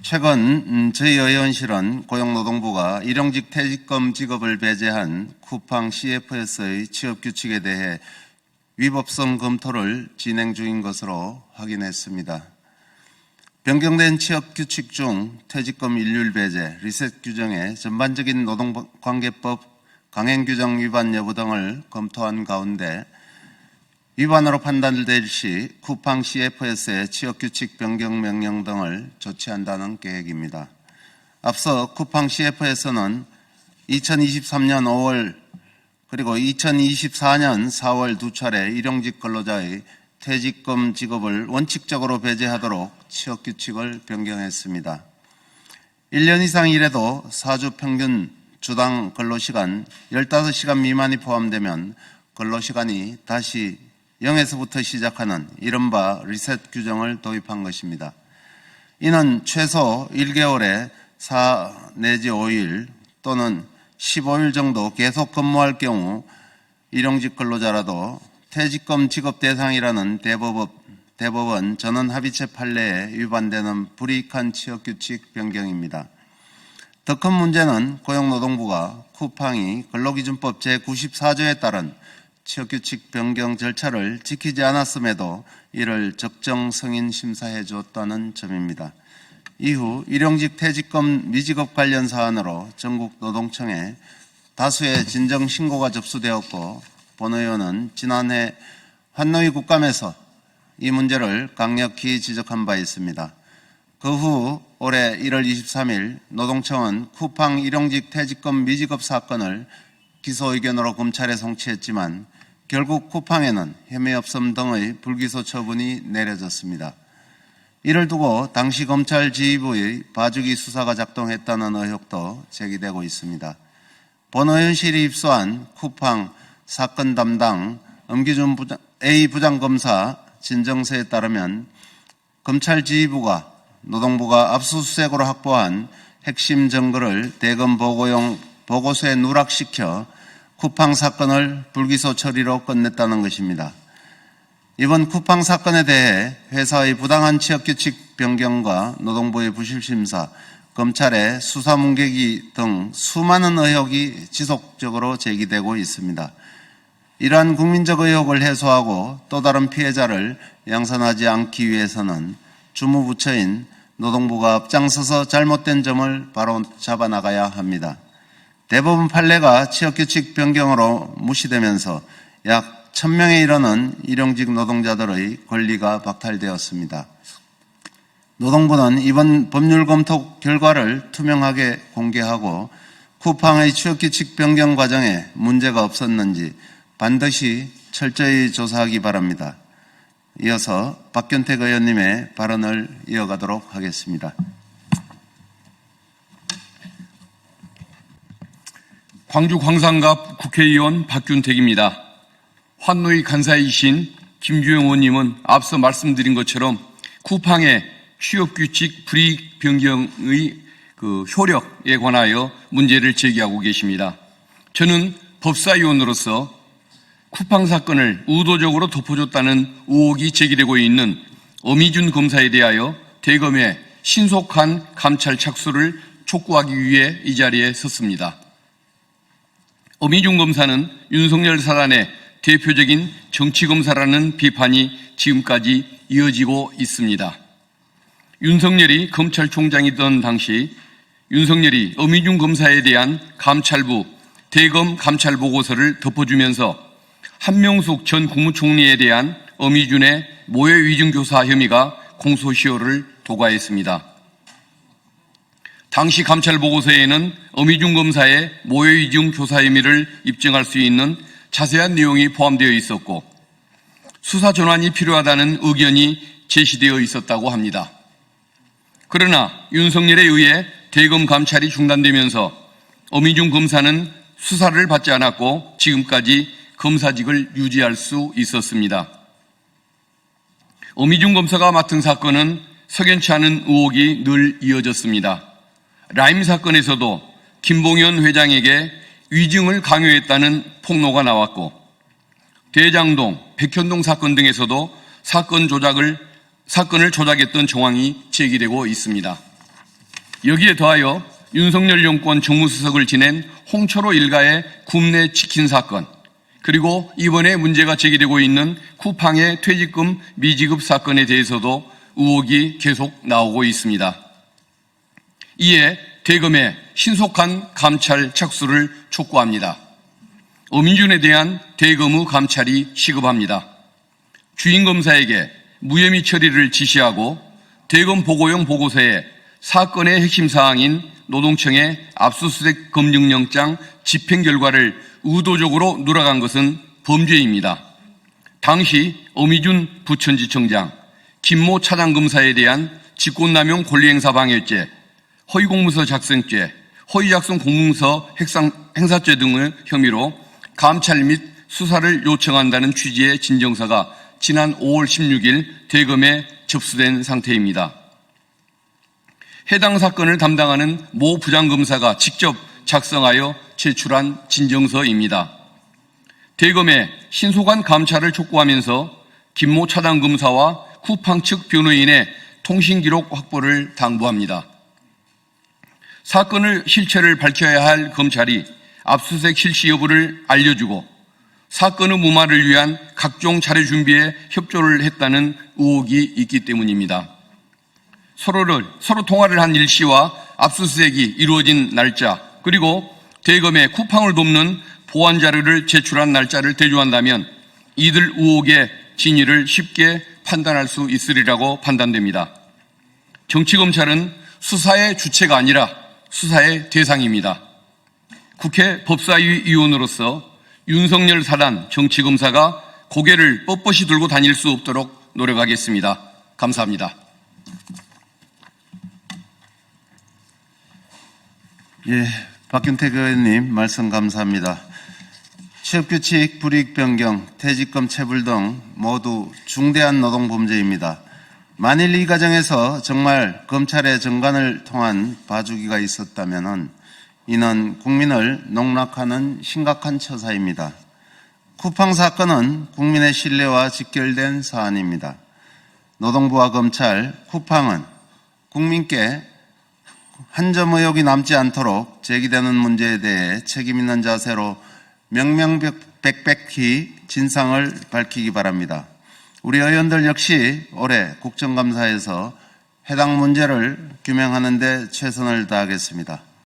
최근 저희 의원실은 고용노동부가 일용직 퇴직금 지급을 배제한 쿠팡 CFS의 취업규칙에 대해 위법성 검토를 진행 중인 것으로 확인했습니다. 변경된 취업규칙 중 퇴직금 일률 배제, 리셋 규정의 전반적인 노동관계법 강행규정 위반 여부 등을 검토한 가운데 위반으로 판단될 시 쿠팡 CFS의 취업규칙 변경 명령 등을 조치한다는 계획입니다. 앞서 쿠팡 CFS는 2023년 5월 그리고 2024년 4월 두 차례 일용직 근로자의 퇴직금 지급을 원칙적으로 배제하도록 취업규칙을 변경했습니다. 1년 이상 일해도 사주 평균 주당 근로시간 15시간 미만이 포함되면 근로시간이 다시 0에서부터 시작하는 이른바 리셋 규정을 도입한 것입니다. 이는 최소 1개월에 4 내지 5일 또는 15일 정도 계속 근무할 경우 일용직 근로자라도 퇴직금 지급 대상이라는 대법원 전원합의체 판례에 위반되는 불이익한 취업규칙 변경입니다. 더 큰 문제는 고용노동부가 쿠팡이 근로기준법 제94조에 따른 취업규칙 변경 절차를 지키지 않았음에도 이를 적정 승인 심사해 주었다는 점입니다. 이후 일용직 퇴직금 미지급 관련 사안으로 전국 노동청에 다수의 진정 신고가 접수되었고 본 의원은 지난해 환노위 국감에서 이 문제를 강력히 지적한 바 있습니다. 그 후 올해 1월 23일 노동청은 쿠팡 일용직 퇴직금 미지급 사건을 기소 의견으로 검찰에 송치했지만 결국 쿠팡에는 혐의 없음 등의 불기소 처분이 내려졌습니다. 이를 두고 당시 검찰 지휘부의 봐주기 수사가 작동했다는 의혹도 제기되고 있습니다. 본 의원실이 입수한 쿠팡 사건 담당 엄기준 A 부장검사 진정서에 따르면 검찰 지휘부가 노동부가 압수수색으로 확보한 핵심 증거를 대검 보고용 보고서에 누락시켜 쿠팡 사건을 불기소 처리로 끝냈다는 것입니다. 이번 쿠팡 사건에 대해 회사의 부당한 취업규칙 변경과 노동부의 부실심사, 검찰의 수사문개기 등 수많은 의혹이 지속적으로 제기되고 있습니다. 이러한 국민적 의혹을 해소하고 또 다른 피해자를 양산하지 않기 위해서는 주무부처인 노동부가 앞장서서 잘못된 점을 바로 잡아나가야 합니다. 대법원 판례가 취업규칙 변경으로 무시되면서 약 1000명에 이르는 일용직 노동자들의 권리가 박탈되었습니다. 노동부는 이번 법률 검토 결과를 투명하게 공개하고 쿠팡의 취업규칙 변경 과정에 문제가 없었는지 반드시 철저히 조사하기 바랍니다. 이어서 박균택 의원님의 발언을 이어가도록 하겠습니다. 광주 광산갑 국회의원 박균택입니다. 환노위 간사이신 김주영 의원님은 앞서 말씀드린 것처럼 쿠팡의 취업규칙 불이익 변경의 효력에 관하여 문제를 제기하고 계십니다. 저는 법사위원으로서 쿠팡 사건을 의도적으로 덮어줬다는 의혹이 제기되고 있는 엄희준 검사에 대하여 대검의 신속한 감찰 착수를 촉구하기 위해 이 자리에 섰습니다. 엄희준 검사는 윤석열 사단의 대표적인 정치검사라는 비판이 지금까지 이어지고 있습니다. 윤석열이 검찰총장이던 당시 윤석열이 엄희준 검사에 대한 감찰부 대검 감찰보고서를 덮어주면서 한명숙 전 국무총리에 대한 엄희준의 모해위증교사 혐의가 공소시효를 도과했습니다. 당시 감찰보고서에는 엄희준 검사의 모해위증 교사 혐의를 입증할 수 있는 자세한 내용이 포함되어 있었고 수사 전환이 필요하다는 의견이 제시되어 있었다고 합니다. 그러나 윤석열에 의해 대검 감찰이 중단되면서 엄희준 검사는 수사를 받지 않았고 지금까지 검사직을 유지할 수 있었습니다. 엄희준 검사가 맡은 사건은 석연치 않은 의혹이 늘 이어졌습니다. 라임 사건에서도 김봉현 회장에게 위증을 강요했다는 폭로가 나왔고 대장동, 백현동 사건 등에서도 사건을 조작했던 정황이 제기되고 있습니다. 여기에 더하여 윤석열 정권 정무수석을 지낸 홍철호 일가의 굽내 치킨 사건, 그리고 이번에 문제가 제기되고 있는 쿠팡의 퇴직금 미지급 사건에 대해서도 의혹이 계속 나오고 있습니다. 이에 대검의 신속한 감찰 착수를 촉구합니다. 어민준에 대한 대검의 감찰이 시급합니다. 주인 검사에게 무혐의 처리를 지시하고 대검 보고용 보고서에 사건의 핵심 사항인 노동청의 압수수색 검증영장 집행 결과를 의도적으로 누락한 것은 범죄입니다. 당시 어미준 부천지청장, 김모 차장검사에 대한 직권남용 권리행사 방해죄, 허위공문서 작성죄, 허위작성 공문서 행사죄 등의 혐의로 감찰 및 수사를 요청한다는 취지의 진정서가 지난 5월 16일 대검에 접수된 상태입니다. 해당 사건을 담당하는 모 부장검사가 직접 작성하여 제출한 진정서입니다. 대검의 신속한 감찰을 촉구하면서 김모 차장검사와 쿠팡 측 변호인의 통신기록 확보를 당부합니다. 사건의 실체를 밝혀야 할 검찰이 압수수색 실시 여부를 알려주고 사건의 무마를 위한 각종 자료 준비에 협조를 했다는 의혹이 있기 때문입니다. 서로 통화를 한 일시와 압수수색이 이루어진 날짜, 그리고 대검에 쿠팡을 돕는 보완 자료를 제출한 날짜를 대조한다면 이들 의혹의 진위를 쉽게 판단할 수 있으리라고 판단됩니다. 정치검찰은 수사의 주체가 아니라 수사의 대상입니다. 국회 법사위 위원으로서 윤석열 사단 정치검사가 고개를 뻣뻣이 들고 다닐 수 없도록 노력하겠습니다. 감사합니다. 예, 박균택 의원님 말씀 감사합니다. 취업규칙 불이익 변경, 퇴직금 체불 등 모두 중대한 노동범죄입니다. 만일 이 과정에서 정말 검찰의 정관을 통한 봐주기가 있었다면 이는 국민을 농락하는 심각한 처사입니다. 쿠팡 사건은 국민의 신뢰와 직결된 사안입니다. 노동부와 검찰, 쿠팡은 국민께 한 점 의혹이 남지 않도록 제기되는 문제에 대해 책임 있는 자세로 명명백백히 진상을 밝히기 바랍니다. 우리 의원들 역시 올해 국정감사에서 해당 문제를 규명하는 데 최선을 다하겠습니다.